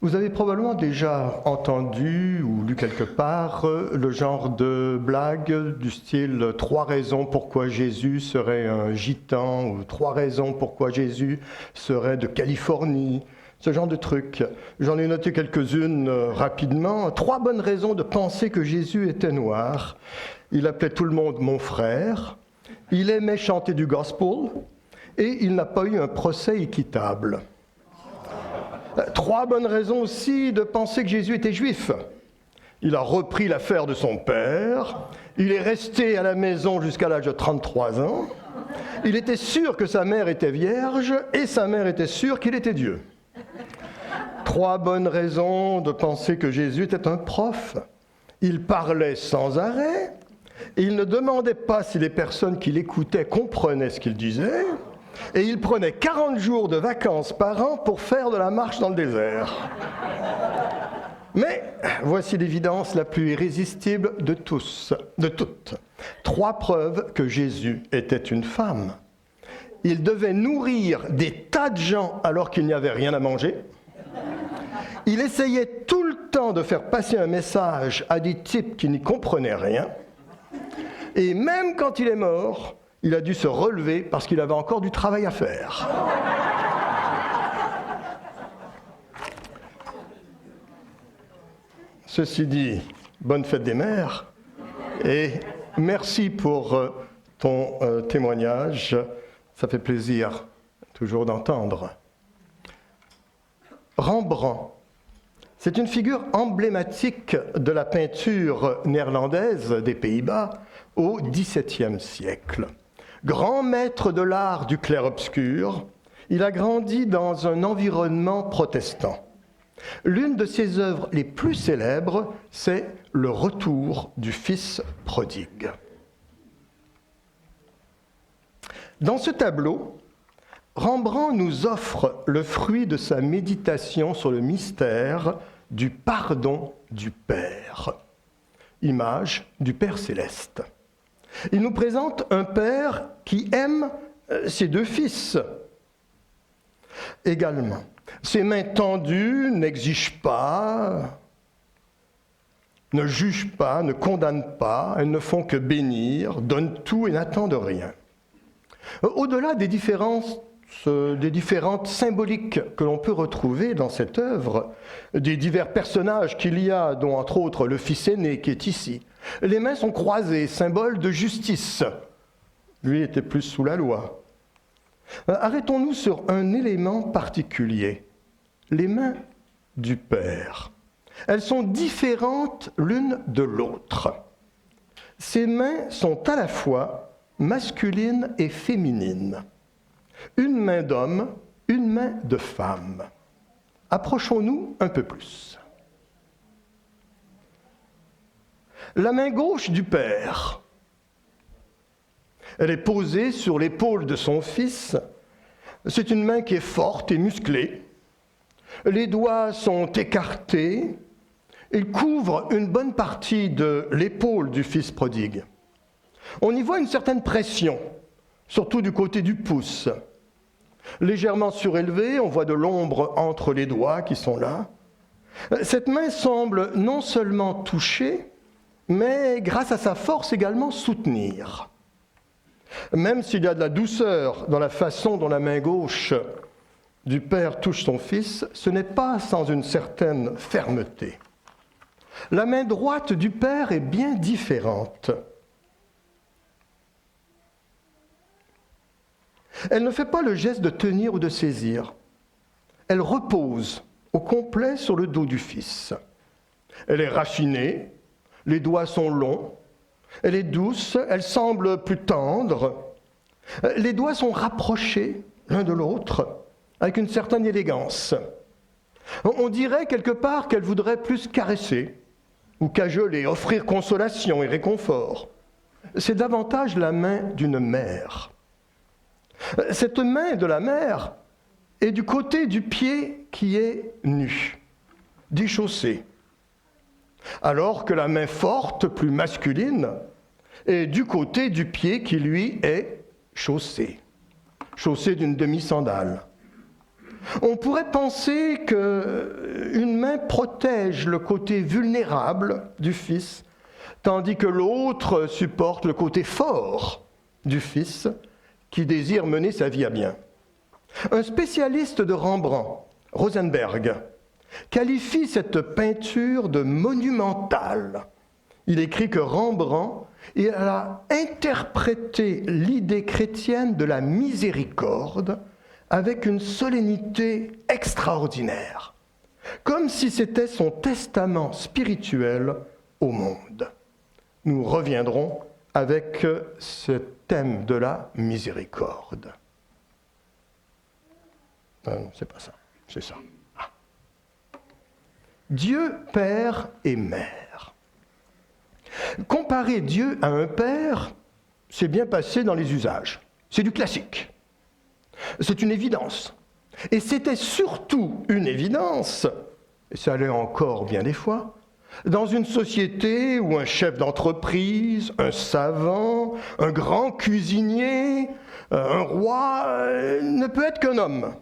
Vous avez probablement déjà entendu ou lu quelque part le genre de blague du style « 3 raisons pourquoi Jésus serait un gitan » ou « 3 raisons pourquoi Jésus serait de Californie », ce genre de truc. J'en ai noté quelques-unes rapidement. 3 bonnes raisons de penser que Jésus était noir. Il appelait tout le monde « mon frère », il aimait chanter du gospel et il n'a pas eu un procès équitable. 3 bonnes raisons aussi de penser que Jésus était juif. Il a repris l'affaire de son père, il est resté à la maison jusqu'à l'âge de 33 ans, il était sûr que sa mère était vierge et sa mère était sûre qu'il était Dieu. 3 bonnes raisons de penser que Jésus était un prof. Il parlait sans arrêt, et il ne demandait pas si les personnes qui l'écoutaient comprenaient ce qu'il disait, et il prenait 40 jours de vacances par an pour faire de la marche dans le désert. Mais voici l'évidence la plus irrésistible de toutes. 3 preuves que Jésus était une femme. Il devait nourrir des tas de gens alors qu'il n'y avait rien à manger. Il essayait tout le temps de faire passer un message à des types qui n'y comprenaient rien. Et même quand il est mort, il a dû se relever parce qu'il avait encore du travail à faire. Ceci dit, bonne fête des mères et merci pour ton témoignage. Ça fait plaisir toujours d'entendre. Rembrandt, c'est une figure emblématique de la peinture néerlandaise des Pays-Bas au XVIIe siècle. Grand maître de l'art du clair-obscur, il a grandi dans un environnement protestant. L'une de ses œuvres les plus célèbres, c'est Le retour du fils prodigue. Dans ce tableau, Rembrandt nous offre le fruit de sa méditation sur le mystère du pardon du Père, image du Père céleste. Il nous présente un père qui aime ses 2 fils également. Ses mains tendues n'exigent pas, ne jugent pas, ne condamnent pas, elles ne font que bénir, donnent tout et n'attendent rien. Au-delà des différentes symboliques que l'on peut retrouver dans cette œuvre, des divers personnages qu'il y a, dont entre autres le fils aîné qui est ici, les mains sont croisées, symbole de justice. Lui était plus sous la loi. Arrêtons-nous sur un élément particulier, les mains du Père. Elles sont différentes l'une de l'autre. Ces mains sont à la fois masculines et féminines. Une main d'homme, une main de femme. Approchons-nous un peu plus. La main gauche du Père, elle est posée sur l'épaule de son fils. C'est une main qui est forte et musclée. Les doigts sont écartés. Ils couvrent une bonne partie de l'épaule du fils prodigue. On y voit une certaine pression, surtout du côté du pouce. Légèrement surélevé, on voit de l'ombre entre les doigts qui sont là. Cette main semble non seulement toucher, mais grâce à sa force également soutenir. Même s'il y a de la douceur dans la façon dont la main gauche du Père touche son fils, ce n'est pas sans une certaine fermeté. La main droite du Père est bien différente. Elle ne fait pas le geste de tenir ou de saisir. Elle repose au complet sur le dos du fils. Elle est raffinée, les doigts sont longs, elle est douce, elle semble plus tendre. Les doigts sont rapprochés l'un de l'autre avec une certaine élégance. On dirait quelque part qu'elle voudrait plus caresser ou cajoler, offrir consolation et réconfort. C'est davantage la main d'une mère. Cette main de la mère est du côté du pied qui est nu, déchaussé, alors que la main forte, plus masculine, est du côté du pied qui, lui, est chaussé d'une demi-sandale. On pourrait penser qu'une main protège le côté vulnérable du Fils, tandis que l'autre supporte le côté fort du Fils qui désire mener sa vie à bien. Un spécialiste de Rembrandt, Rosenberg, qualifie cette peinture de monumentale. Il écrit que Rembrandt a interprété l'idée chrétienne de la miséricorde avec une solennité extraordinaire, comme si c'était son testament spirituel au monde. Nous reviendrons avec ce thème de la miséricorde. Non, c'est pas ça, c'est ça. Ah. Dieu Père et Mère. Comparer Dieu à un père, c'est bien passé dans les usages. C'est du classique. C'est une évidence. Et c'était surtout une évidence, et ça l'est encore bien des fois, dans une société où un chef d'entreprise, un savant, un grand cuisinier, un roi ne peut être qu'un homme.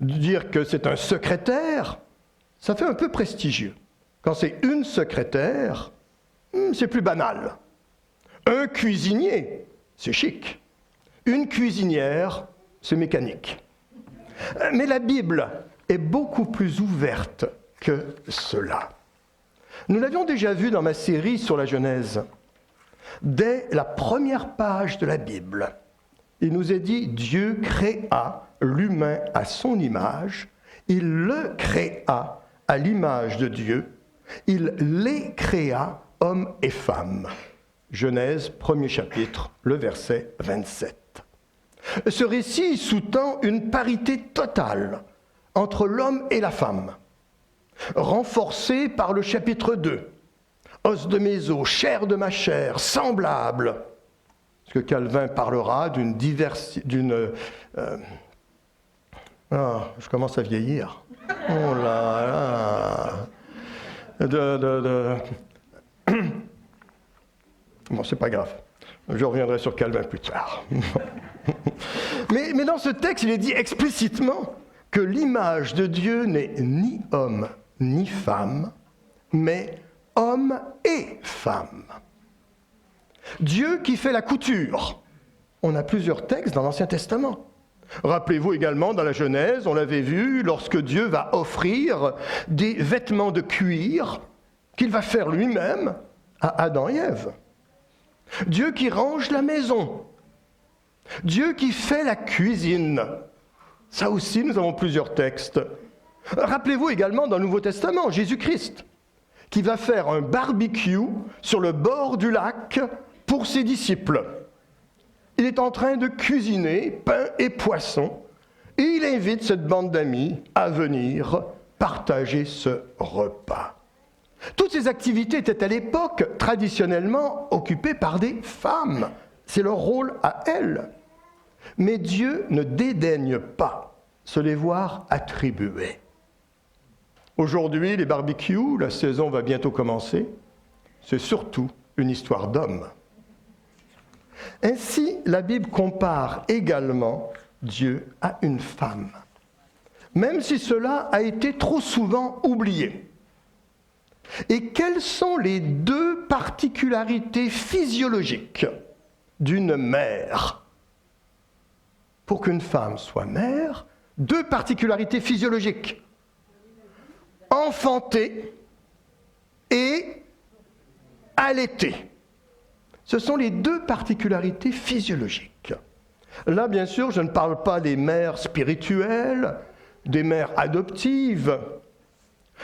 Dire que c'est un secrétaire, ça fait un peu prestigieux. Quand c'est une secrétaire, c'est plus banal. Un cuisinier, c'est chic. Une cuisinière, c'est mécanique. Mais la Bible est beaucoup plus ouverte que cela. Nous l'avions déjà vu dans ma série sur la Genèse. Dès la première page de la Bible, il nous est dit « Dieu créa l'humain à son image, il le créa à l'image de Dieu, il les créa, hommes et femmes. » Genèse, 1er chapitre, le verset 27. Ce récit sous-tend une parité totale entre l'homme et la femme, renforcée par le chapitre 2. Os de mes os, chair de ma chair, semblable. Parce que Calvin parlera d'une je commence à vieillir. Oh là là. Bon, c'est pas grave. Je reviendrai sur Calvin plus tard. mais dans ce texte, il est dit explicitement que l'image de Dieu n'est ni homme ni femme, mais homme et femme. Dieu qui fait la couture. On a plusieurs textes dans l'Ancien Testament. Rappelez-vous également dans la Genèse, on l'avait vu, lorsque Dieu va offrir des vêtements de cuir qu'il va faire lui-même à Adam et Ève. Dieu qui range la maison. Dieu qui fait la cuisine. Ça aussi, nous avons plusieurs textes. Rappelez-vous également dans le Nouveau Testament, Jésus-Christ, qui va faire un barbecue sur le bord du lac pour ses disciples. Il est en train de cuisiner pain et poisson, et il invite cette bande d'amis à venir partager ce repas. Toutes ces activités étaient à l'époque traditionnellement occupées par des femmes. C'est leur rôle à elles. Mais Dieu ne dédaigne pas se les voir attribuer. Aujourd'hui, les barbecues, la saison va bientôt commencer, c'est surtout une histoire d'hommes. Ainsi, la Bible compare également Dieu à une femme, même si cela a été trop souvent oublié. Et quelles sont les deux particularités physiologiques d'une mère? Pour qu'une femme soit mère, deux particularités physiologiques. Enfanter et allaiter. Ce sont les deux particularités physiologiques. Là, bien sûr, je ne parle pas des mères spirituelles, des mères adoptives,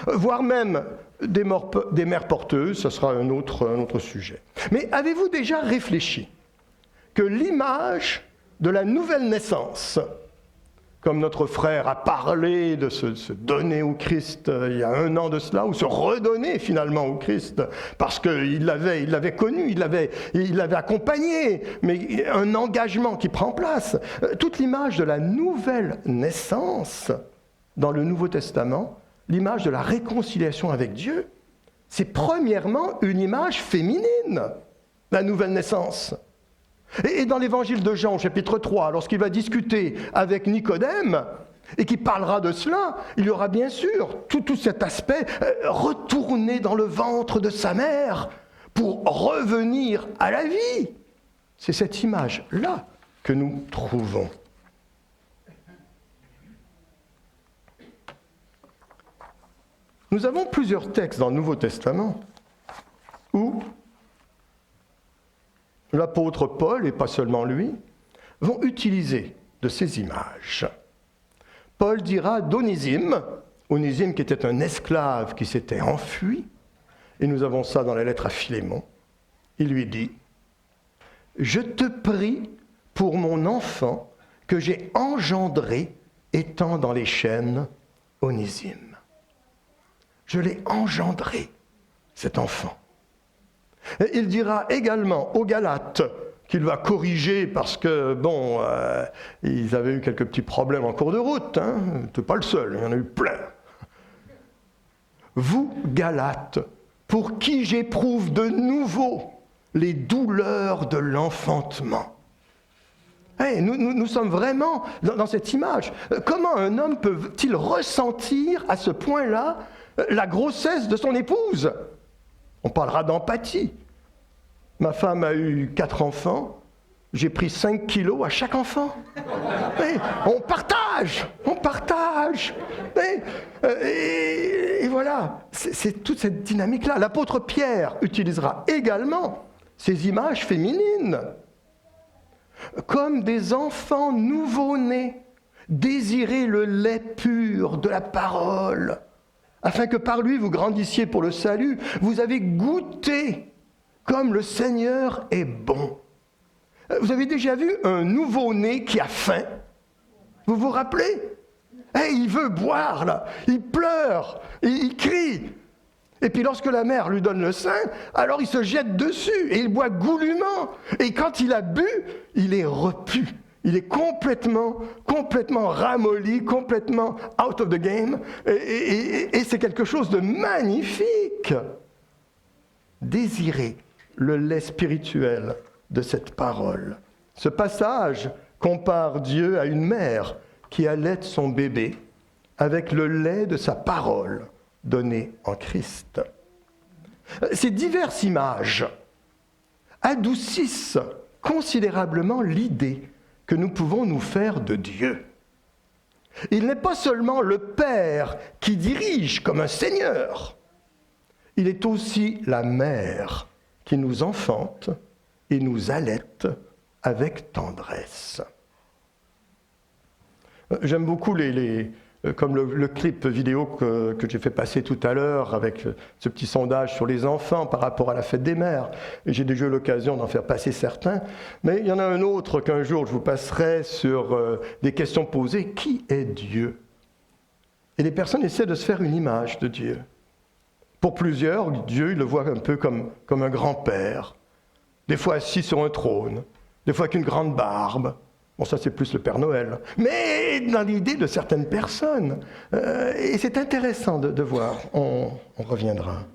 voire même des mères porteuses, ce sera un autre sujet. Mais avez-vous déjà réfléchi que l'image de la nouvelle naissance, comme notre frère a parlé de se donner au Christ il y a 1 an de cela, ou se redonner finalement au Christ, parce qu'il l'avait connu, il l'avait accompagné, mais un engagement qui prend place. Toute l'image de la nouvelle naissance dans le Nouveau Testament, l'image de la réconciliation avec Dieu, c'est premièrement une image féminine, la nouvelle naissance. Et dans l'évangile de Jean, au chapitre 3, lorsqu'il va discuter avec Nicodème, et qui parlera de cela, il y aura bien sûr tout cet aspect retourner dans le ventre de sa mère pour revenir à la vie. C'est cette image-là que nous trouvons. Nous avons plusieurs textes dans le Nouveau Testament où l'apôtre Paul, et pas seulement lui, vont utiliser de ces images. Paul dira d'Onésime, Onésime qui était un esclave qui s'était enfui, et nous avons ça dans la lettre à Philémon, il lui dit « Je te prie pour mon enfant que j'ai engendré étant dans les chaînes, Onésime. » Je l'ai engendré, cet enfant. Et il dira également aux Galates, qu'il va corriger parce que, ils avaient eu quelques petits problèmes en cours de route. Hein. Tu n'es pas le seul, il y en a eu plein. Vous, Galates, pour qui j'éprouve de nouveau les douleurs de l'enfantement. Hey, nous sommes vraiment dans cette image. Comment un homme peut-il ressentir à ce point-là la grossesse de son épouse? On parlera d'empathie. Ma femme a eu 4 enfants, j'ai pris 5 kilos à chaque enfant. Hey, on partage. Et voilà, c'est toute cette dynamique-là. L'apôtre Pierre utilisera également ces images féminines. Comme des enfants nouveau-nés, désirez le lait pur de la parole, afin que par lui vous grandissiez pour le salut. Vous avez goûté comme le Seigneur est bon. Vous avez déjà vu un nouveau-né qui a faim? Vous vous rappelez? Hey, il veut boire, là. Il pleure, il crie. Et puis lorsque la mère lui donne le sein, alors il se jette dessus et il boit goulûment. Et quand il a bu, il est repu. Il est complètement ramolli, complètement out of the game. Et c'est quelque chose de magnifique. Désirez le lait spirituel de cette parole. Ce passage compare Dieu à une mère qui allaite son bébé avec le lait de sa parole donnée en Christ. Ces diverses images adoucissent considérablement l'idée que nous pouvons nous faire de Dieu. Il n'est pas seulement le Père qui dirige comme un Seigneur, il est aussi la mère qui nous enfante et nous allaite avec tendresse. J'aime beaucoup comme le clip vidéo que j'ai fait passer tout à l'heure avec ce petit sondage sur les enfants par rapport à la fête des mères. J'ai déjà eu l'occasion d'en faire passer certains, mais il y en a un autre qu'un jour je vous passerai sur des questions posées. Qui est Dieu? Et les personnes essaient de se faire une image de Dieu. Pour plusieurs, Dieu, ils le voient un peu comme un grand-père, des fois assis sur un trône, des fois avec une grande barbe. Bon, ça, c'est plus le Père Noël. Mais dans l'idée de certaines personnes, et c'est intéressant de voir, on reviendra.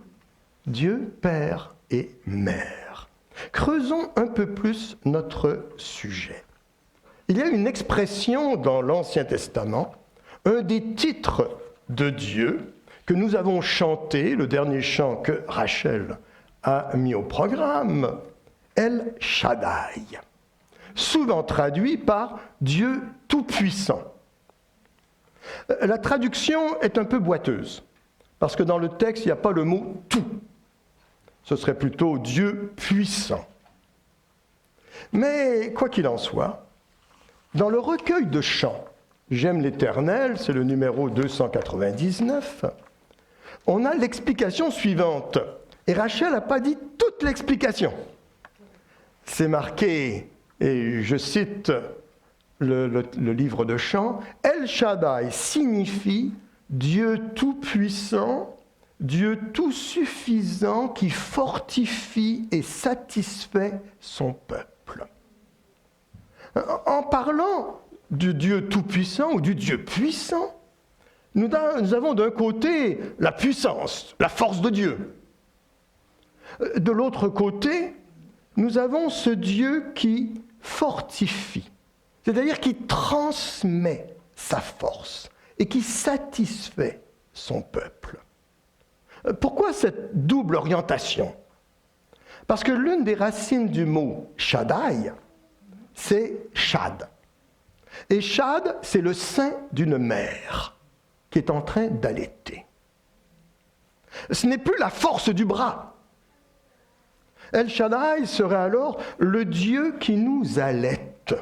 Dieu, Père et Mère. Creusons un peu plus notre sujet. Il y a une expression dans l'Ancien Testament, un des titres de Dieu que nous avons chanté, le dernier chant que Rachel a mis au programme, El Shaddai. Souvent traduit par Dieu Tout-Puissant. La traduction est un peu boiteuse, parce que dans le texte, il n'y a pas le mot « tout ». Ce serait plutôt Dieu puissant. Mais quoi qu'il en soit, dans le recueil de chants « J'aime l'Éternel », c'est le numéro 299, on a l'explication suivante. Et Rachel n'a pas dit toute l'explication. C'est marqué... Et je cite le livre de chants, « El Shaddai signifie Dieu tout-puissant, Dieu tout-suffisant qui fortifie et satisfait son peuple. » En parlant du Dieu tout-puissant ou du Dieu puissant, nous avons d'un côté la puissance, la force de Dieu. De l'autre côté, nous avons ce Dieu qui fortifie, c'est-à-dire qui transmet sa force et qui satisfait son peuple. Pourquoi cette double orientation? Parce que l'une des racines du mot Shaddai, c'est Shad. Et Shad, c'est le sein d'une mère qui est en train d'allaiter. Ce n'est plus la force du bras. El Shaddai serait alors le Dieu qui nous allaite,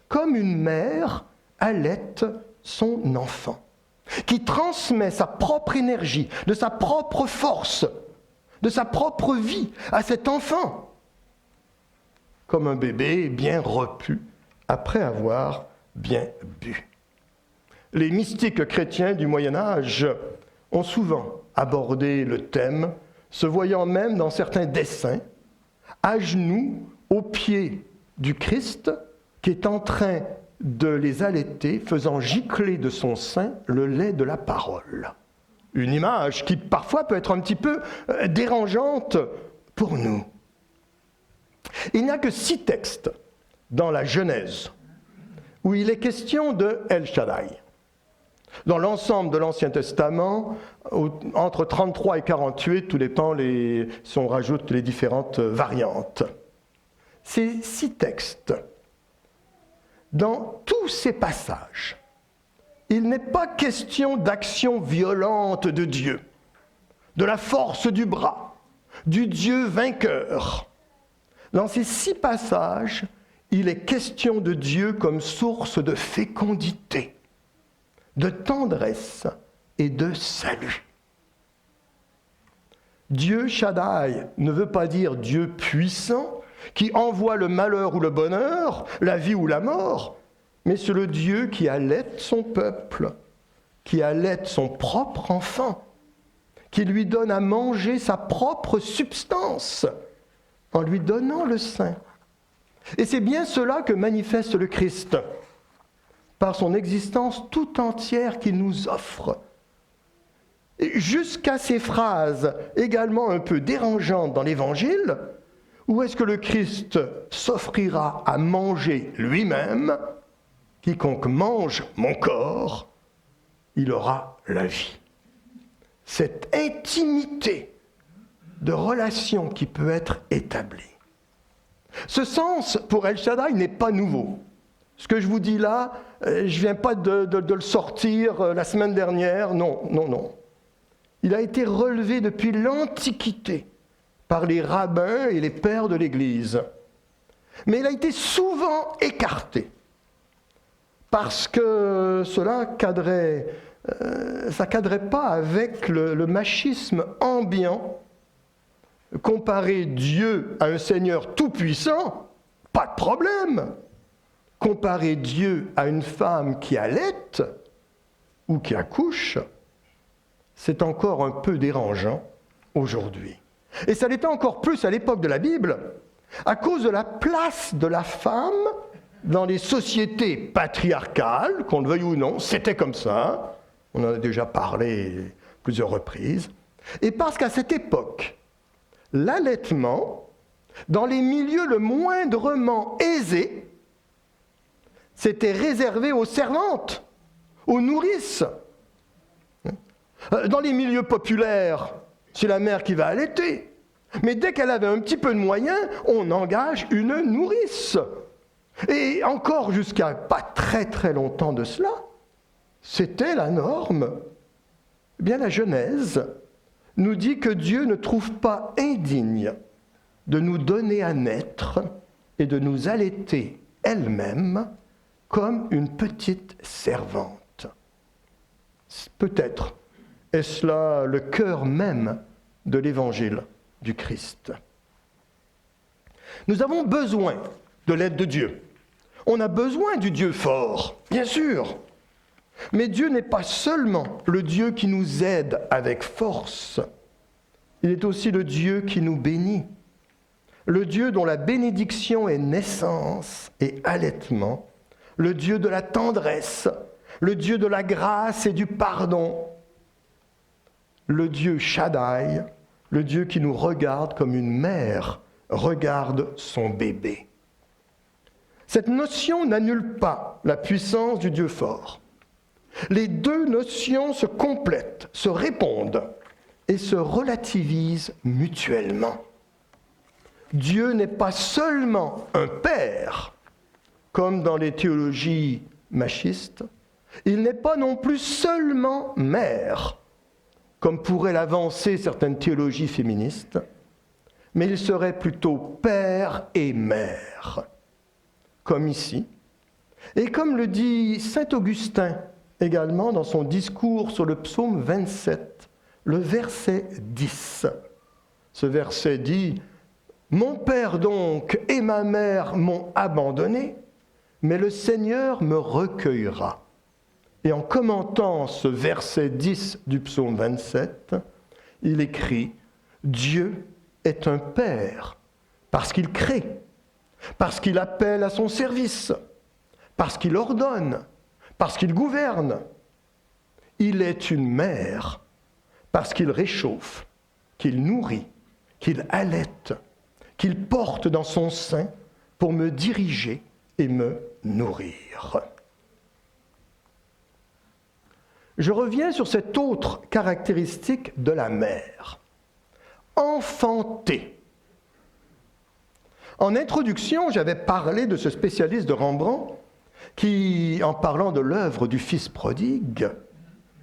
comme une mère allaite son enfant, qui transmet sa propre énergie, de sa propre force, de sa propre vie à cet enfant, comme un bébé bien repu après avoir bien bu. Les mystiques chrétiens du Moyen-Âge ont souvent abordé le thème, se voyant même dans certains dessins, à genoux, aux pieds du Christ, qui est en train de les allaiter, faisant gicler de son sein le lait de la parole. Une image qui parfois peut être un petit peu dérangeante pour nous. Il n'y a que 6 textes dans la Genèse où il est question de El Shaddai. Dans l'ensemble de l'Ancien Testament, entre 33 et 48, tout dépend si on rajoute les différentes variantes. Ces 6 textes, dans tous ces passages, il n'est pas question d'action violente de Dieu, de la force du bras, du Dieu vainqueur. Dans ces 6 passages, il est question de Dieu comme source de fécondité, de tendresse et de salut. Dieu Shaddai ne veut pas dire Dieu puissant, qui envoie le malheur ou le bonheur, la vie ou la mort, mais c'est le Dieu qui allaite son peuple, qui allaite son propre enfant, qui lui donne à manger sa propre substance, en lui donnant le sein. Et c'est bien cela que manifeste le Christ, par son existence tout entière qu'il nous offre. Et jusqu'à ces phrases également un peu dérangeantes dans l'Évangile, où est-ce que le Christ s'offrira à manger lui-même? Quiconque mange mon corps, il aura la vie. Cette intimité de relation qui peut être établie. Ce sens pour El Shaddai n'est pas nouveau. Ce que je vous dis là, je ne viens pas de le sortir la semaine dernière, non. Il a été relevé depuis l'Antiquité par les rabbins et les pères de l'Église. Mais il a été souvent écarté parce que cela cadrait pas avec le machisme ambiant. Comparer Dieu à un Seigneur tout-puissant, pas de problème. Comparer Dieu à une femme qui allaite ou qui accouche, c'est encore un peu dérangeant aujourd'hui. Et ça l'était encore plus à l'époque de la Bible, à cause de la place de la femme dans les sociétés patriarcales, qu'on le veuille ou non, c'était comme ça. On en a déjà parlé plusieurs reprises. Et parce qu'à cette époque, l'allaitement, dans les milieux le moindrement aisés, c'était réservé aux servantes, aux nourrices. Dans les milieux populaires, c'est la mère qui va allaiter. Mais dès qu'elle avait un petit peu de moyens, on engage une nourrice. Et encore jusqu'à pas très très longtemps de cela, c'était la norme. Eh bien, la Genèse nous dit que Dieu ne trouve pas indigne de nous donner à naître et de nous allaiter elle-même comme une petite servante. Peut-être est-ce là le cœur même de l'évangile du Christ. Nous avons besoin de l'aide de Dieu. On a besoin du Dieu fort, bien sûr. Mais Dieu n'est pas seulement le Dieu qui nous aide avec force. Il est aussi le Dieu qui nous bénit. Le Dieu dont la bénédiction est naissance et allaitement. Le Dieu de la tendresse. Le Dieu de la grâce et du pardon. Le Dieu Shaddai, le Dieu qui nous regarde comme une mère regarde son bébé. Cette notion n'annule pas la puissance du Dieu fort. Les deux notions se complètent, se répondent et se relativisent mutuellement. Dieu n'est pas seulement un père, comme dans les théologies machistes, il n'est pas non plus seulement mère, comme pourraient l'avancer certaines théologies féministes, mais il serait plutôt père et mère, comme ici, et comme le dit saint Augustin également dans son discours sur le psaume 27, le verset 10. Ce verset dit « Mon père donc et ma mère m'ont abandonné, mais le Seigneur me recueillera. » Et en commentant ce verset 10 du psaume 27, il écrit « Dieu est un père parce qu'il crée, parce qu'il appelle à son service, parce qu'il ordonne, parce qu'il gouverne. Il est une mère parce qu'il réchauffe, qu'il nourrit, qu'il allaite, qu'il porte dans son sein pour me diriger et me nourrir. » Je reviens sur cette autre caractéristique de la mère. Enfanter. En introduction, j'avais parlé de ce spécialiste de Rembrandt qui, en parlant de l'œuvre du Fils prodigue,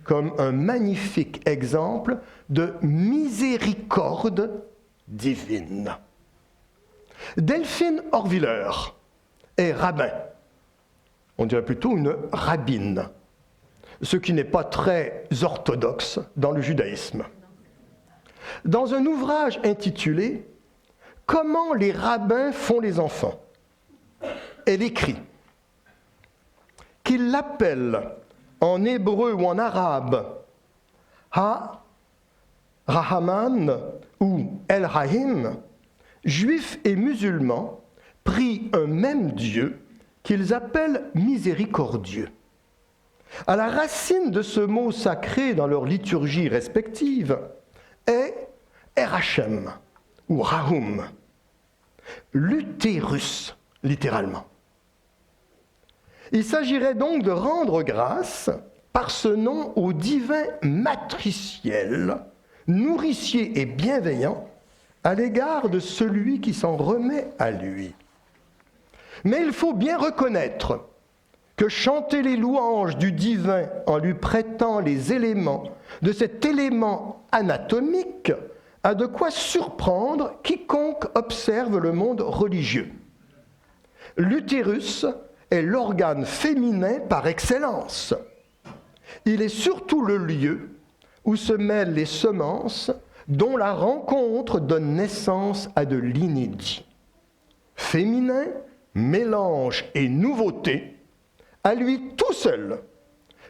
comme un magnifique exemple de miséricorde divine. Delphine Horviller est rabbin. On dirait plutôt une rabbine, ce qui n'est pas très orthodoxe dans le judaïsme. Dans un ouvrage intitulé « Comment les rabbins font les enfants », elle écrit qu'il l'appelle en hébreu ou en arabe Ha-Rahaman ou El-Rahim, juifs et musulmans prient un même Dieu qu'ils appellent miséricordieux. À la racine de ce mot sacré dans leur liturgie respective est Erachem ou Rahum, l'utérus, littéralement. Il s'agirait donc de rendre grâce par ce nom au divin matriciel, nourricier et bienveillant à l'égard de celui qui s'en remet à lui. Mais il faut bien reconnaître que chanter les louanges du divin en lui prêtant les éléments de cet élément anatomique a de quoi surprendre quiconque observe le monde religieux. L'utérus est l'organe féminin par excellence. Il est surtout le lieu où se mêlent les semences dont la rencontre donne naissance à de l'inédit. Féminin, mélange et nouveauté, à lui tout seul,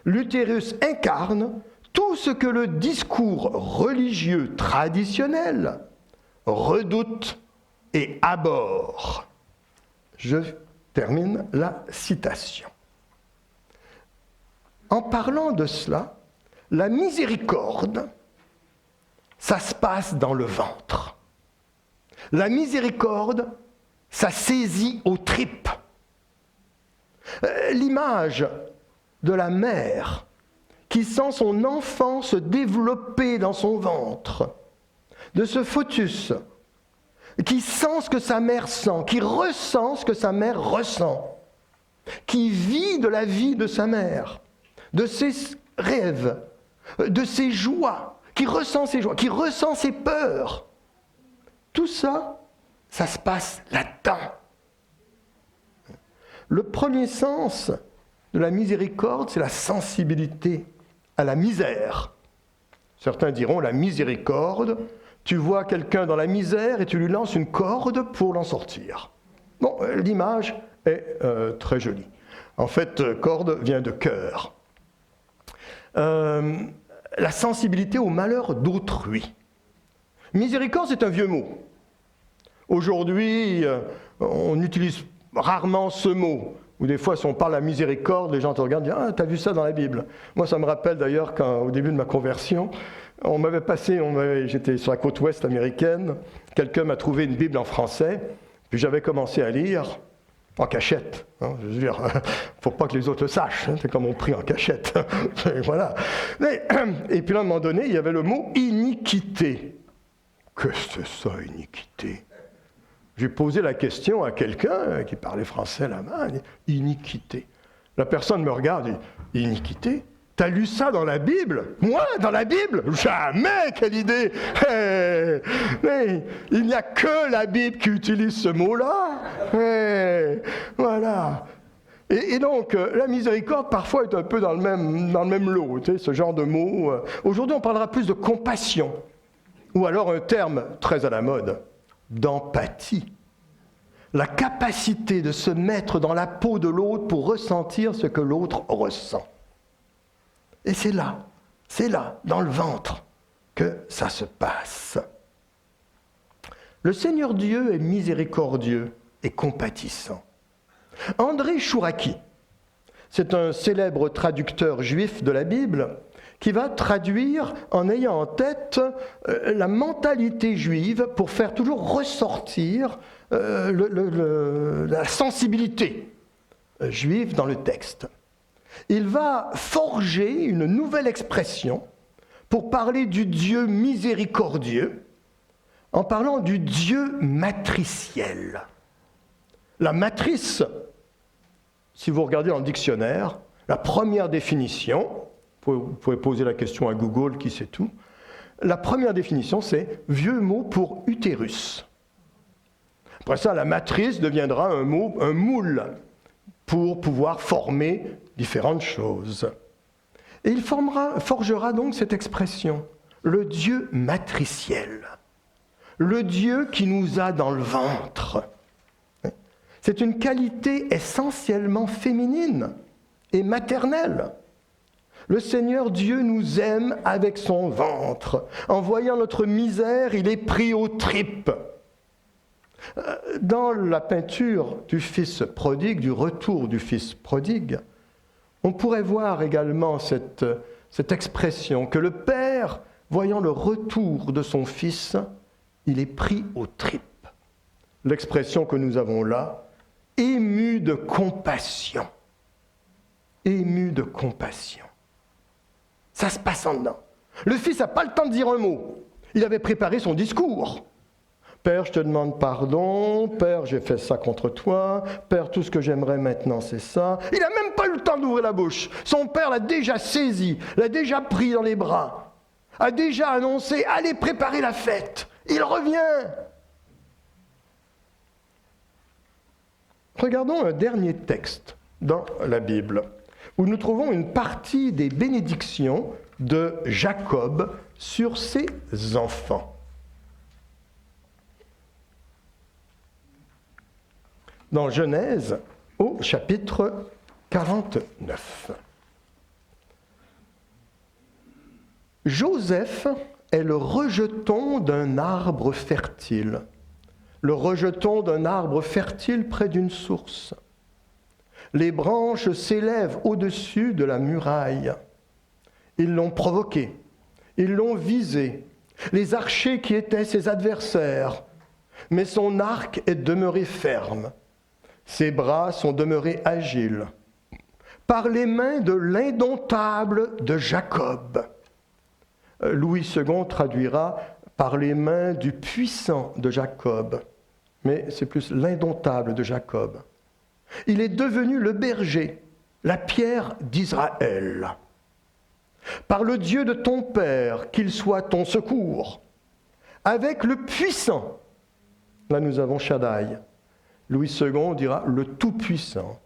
l'utérus incarne tout ce que le discours religieux traditionnel redoute et abhorre. Je termine la citation. En parlant de cela, la miséricorde, ça se passe dans le ventre. La miséricorde, ça saisit aux tripes. L'image de la mère qui sent son enfant se développer dans son ventre, de ce fœtus qui sent ce que sa mère sent, qui ressent ce que sa mère ressent, qui vit de la vie de sa mère, de ses rêves, de ses joies, qui ressent ses joies, qui ressent ses peurs. Tout ça, ça se passe là-dedans. Le premier sens de la miséricorde, c'est la sensibilité à la misère. Certains diront la miséricorde, tu vois quelqu'un dans la misère et tu lui lances une corde pour l'en sortir. Bon, l'image est très jolie. En fait, corde vient de cœur. La sensibilité au malheur d'autrui. Miséricorde, c'est un vieux mot. Aujourd'hui, on utilise rarement ce mot. Ou des fois, si on parle à miséricorde, les gens te regardent et disent « Ah, t'as vu ça dans la Bible ?» Moi, ça me rappelle d'ailleurs qu'au début de ma conversion, j'étais sur la côte ouest américaine, quelqu'un m'a trouvé une Bible en français, puis j'avais commencé à lire, En cachette, hein, je veux dire, faut pas que les autres le sachent, hein, c'est comme on prie en cachette. Et voilà. Et puis à un moment donné, il y avait le mot iniquité. Que c'est ça, iniquité? J'ai posé la question à quelqu'un qui parlait français là-bas, iniquité. La personne me regarde et dit, iniquité? T'as lu ça dans la Bible? Moi, dans la Bible? Jamais, quelle idée! Mais il n'y a que la Bible qui utilise ce mot-là. Voilà. Et donc, la miséricorde, parfois, est un peu dans le même lot, tu sais, ce genre de mot. Aujourd'hui, on parlera plus de compassion, ou alors un terme très à la mode, d'empathie. La capacité de se mettre dans la peau de l'autre pour ressentir ce que l'autre ressent. Et c'est là, dans le ventre, que ça se passe. Le Seigneur Dieu est miséricordieux et compatissant. André Chouraki, c'est un célèbre traducteur juif de la Bible qui va traduire en ayant en tête la mentalité juive pour faire toujours ressortir la sensibilité juive dans le texte. Il va forger une nouvelle expression pour parler du Dieu miséricordieux en parlant du Dieu matriciel. La matrice, si vous regardez dans le dictionnaire, la première définition, vous pouvez poser la question à Google qui sait tout, la première définition c'est vieux mot pour utérus. Après ça, la matrice deviendra un moule pour pouvoir former différentes choses. Et il forgera donc cette expression, le Dieu matriciel, le Dieu qui nous a dans le ventre. C'est une qualité essentiellement féminine et maternelle. Le Seigneur Dieu nous aime avec son ventre. En voyant notre misère, il est pris aux tripes. Dans la peinture du Fils prodigue, du retour du Fils prodigue, on pourrait voir également cette expression que le Père, voyant le retour de son Fils, il est pris aux tripes. L'expression que nous avons là, ému de compassion. Ému de compassion. Ça se passe en dedans. Le Fils n'a pas le temps de dire un mot. Il avait préparé son discours. Père, je te demande pardon. Père, j'ai fait ça contre toi. Père, tout ce que j'aimerais maintenant, c'est ça. Il n'a même pas eu le temps d'ouvrir la bouche. Son père l'a déjà saisi, l'a déjà pris dans les bras, a déjà annoncé « Allez préparer la fête ». Il revient. Regardons un dernier texte dans la Bible, où nous trouvons une partie des bénédictions de Jacob sur ses enfants. Dans Genèse, au chapitre 49. Joseph est le rejeton d'un arbre fertile. Le rejeton d'un arbre fertile près d'une source. Les branches s'élèvent au-dessus de la muraille. Ils l'ont provoqué, ils l'ont visé, les archers qui étaient ses adversaires. Mais son arc est demeuré ferme, ses bras sont demeurés agiles. Par les mains de l'indomptable de Jacob. Louis II traduira par les mains du puissant de Jacob. Mais c'est plus l'indomptable de Jacob. Il est devenu le berger, la pierre d'Israël. Par le Dieu de ton Père, qu'il soit ton secours. Avec le puissant, là nous avons Shaddai. Louis II dira le Tout-Puissant.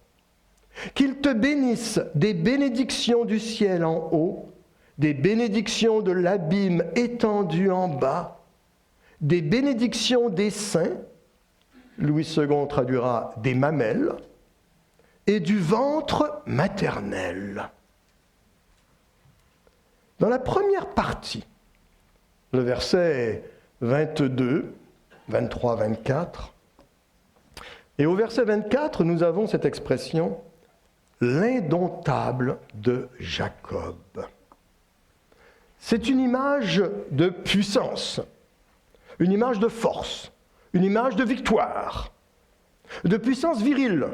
Qu'il te bénisse des bénédictions du ciel en haut, des bénédictions de l'abîme étendu en bas, des bénédictions des saints, Louis II traduira des mamelles, et du ventre maternel. Dans la première partie, le verset 22, 23, 24, et au verset 24, nous avons cette expression « l'indomptable de Jacob ». C'est une image de puissance, une image de force, une image de victoire. de puissance virile.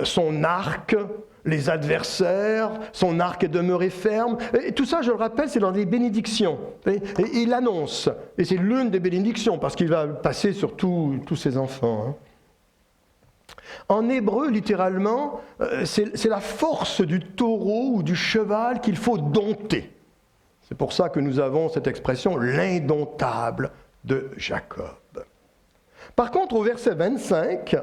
Son arc, les adversaires, son arc est demeuré ferme. Et tout ça, je le rappelle, c'est dans des bénédictions. Et il l'annonce. Et c'est l'une des bénédictions, parce qu'il va passer sur tous ses enfants. Hein. En hébreu, littéralement, c'est la force du taureau ou du cheval qu'il faut dompter. C'est pour ça que nous avons cette expression « l'indomptable de Jacob ». Par contre, au verset 25,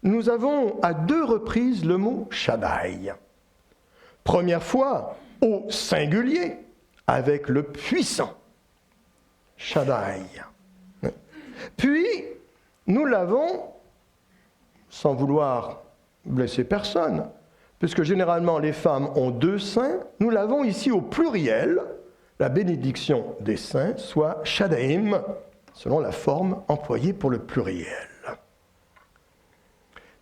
nous avons à 2 reprises le mot « Shaddai ». Première fois, au singulier, avec le puissant. Shaddai. Puis, nous l'avons, sans vouloir blesser personne, puisque généralement les femmes ont 2 saints, nous l'avons ici au pluriel, la bénédiction des saints, soit Shadaim, selon la forme employée pour le pluriel.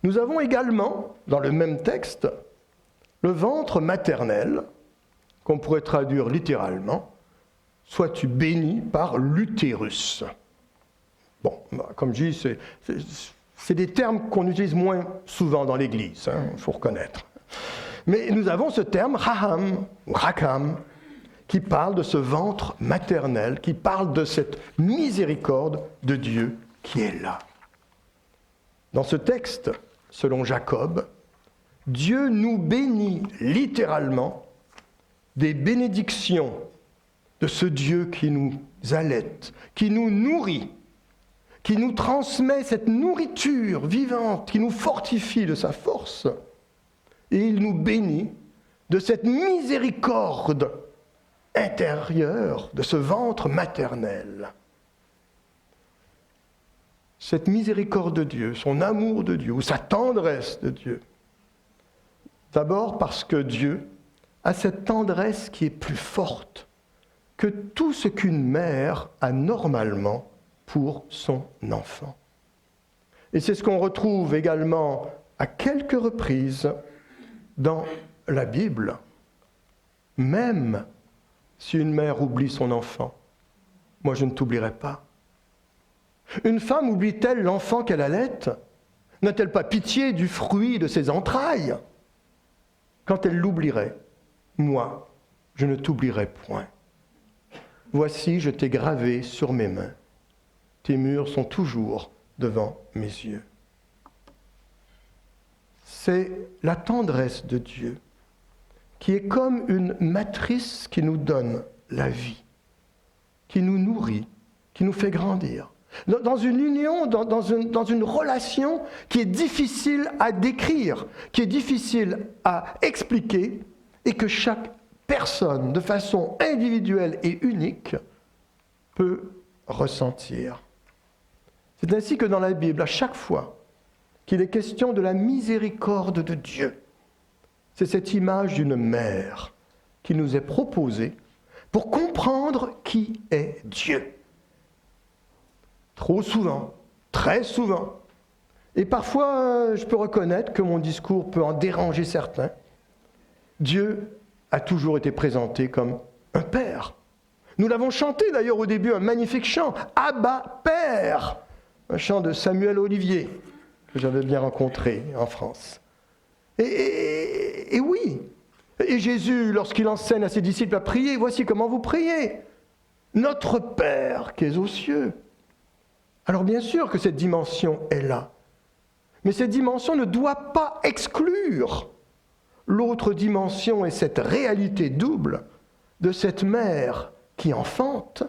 Nous avons également, dans le même texte, le ventre maternel, qu'on pourrait traduire littéralement, « sois-tu béni par l'utérus ». Bon, comme je dis, c'est des termes qu'on utilise moins souvent dans l'Église, il faut reconnaître. Mais nous avons ce terme « raham » ou « rakam » qui parle de ce ventre maternel, qui parle de cette miséricorde de Dieu qui est là. Dans ce texte, selon Jacob, Dieu nous bénit littéralement des bénédictions de ce Dieu qui nous allaite, qui nous nourrit, qui nous transmet cette nourriture vivante, qui nous fortifie de sa force. Et il nous bénit de cette miséricorde intérieure, de ce ventre maternel. Cette miséricorde de Dieu, son amour de Dieu, ou sa tendresse de Dieu. D'abord parce que Dieu a cette tendresse qui est plus forte que tout ce qu'une mère a normalement pour son enfant. Et c'est ce qu'on retrouve également à quelques reprises dans la Bible. Même si une mère oublie son enfant, moi je ne t'oublierai pas. Une femme oublie-t-elle l'enfant qu'elle allaite? N'a-t-elle pas pitié du fruit de ses entrailles? Quand elle l'oublierait, moi, je ne t'oublierai point. Voici, je t'ai gravé sur mes mains. Tes murs sont toujours devant mes yeux. C'est la tendresse de Dieu qui est comme une matrice qui nous donne la vie, qui nous nourrit, qui nous fait grandir. Dans une union, dans une relation qui est difficile à décrire, qui est difficile à expliquer, et que chaque personne, de façon individuelle et unique, peut ressentir. C'est ainsi que dans la Bible, à chaque fois qu'il est question de la miséricorde de Dieu, c'est cette image d'une mère qui nous est proposée pour comprendre qui est Dieu. Trop souvent, très souvent, et parfois je peux reconnaître que mon discours peut en déranger certains, Dieu a toujours été présenté comme un père. Nous l'avons chanté d'ailleurs au début, un magnifique chant, « Abba, Père », un chant de Samuel Olivier, que j'avais bien rencontré en France. Et oui, et Jésus, lorsqu'il enseigne à ses disciples à prier, voici comment vous priez. Notre Père qui est aux cieux. Alors bien sûr que cette dimension est là, mais cette dimension ne doit pas exclure l'autre dimension et cette réalité double de cette mère qui enfante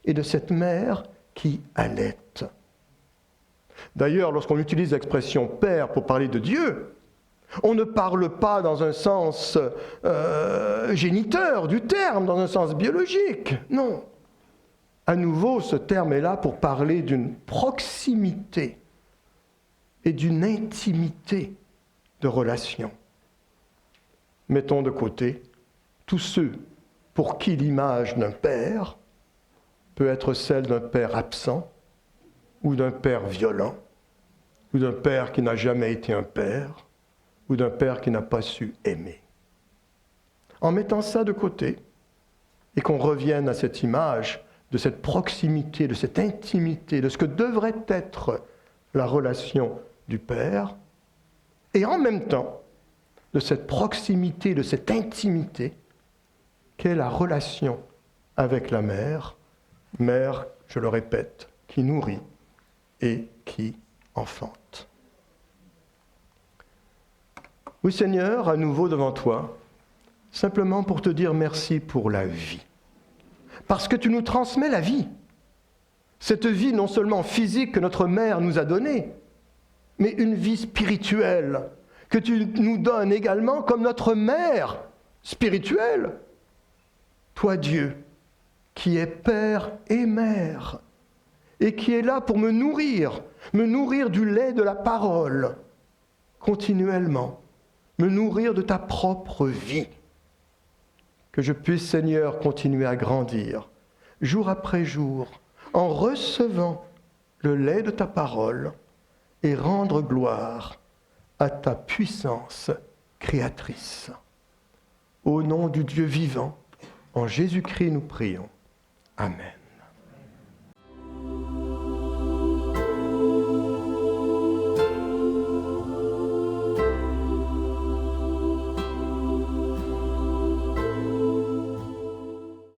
et de cette mère qui allaite. D'ailleurs, lorsqu'on utilise l'expression « père » pour parler de Dieu, on ne parle pas dans un sens géniteur du terme, dans un sens biologique, non. À nouveau, ce terme est là pour parler d'une proximité et d'une intimité de relation. Mettons de côté tous ceux pour qui l'image d'un père peut être celle d'un père absent, ou d'un père violent, ou d'un père qui n'a jamais été un père, ou d'un père qui n'a pas su aimer. En mettant ça de côté, et qu'on revienne à cette image de cette proximité, de cette intimité, de ce que devrait être la relation du Père, et en même temps de cette proximité, de cette intimité qu'est la relation avec la mère, mère, je le répète, qui nourrit et qui enfante. Oui Seigneur, à nouveau devant toi, simplement pour te dire merci pour la vie. Parce que tu nous transmets la vie. Cette vie non seulement physique que notre mère nous a donnée, mais une vie spirituelle que tu nous donnes également comme notre mère spirituelle. Toi Dieu, qui es Père et Mère, et qui est là pour me nourrir du lait de la parole, continuellement, me nourrir de ta propre vie. Que je puisse, Seigneur, continuer à grandir, jour après jour, en recevant le lait de ta parole et rendre gloire à ta puissance créatrice. Au nom du Dieu vivant, en Jésus-Christ nous prions. Amen.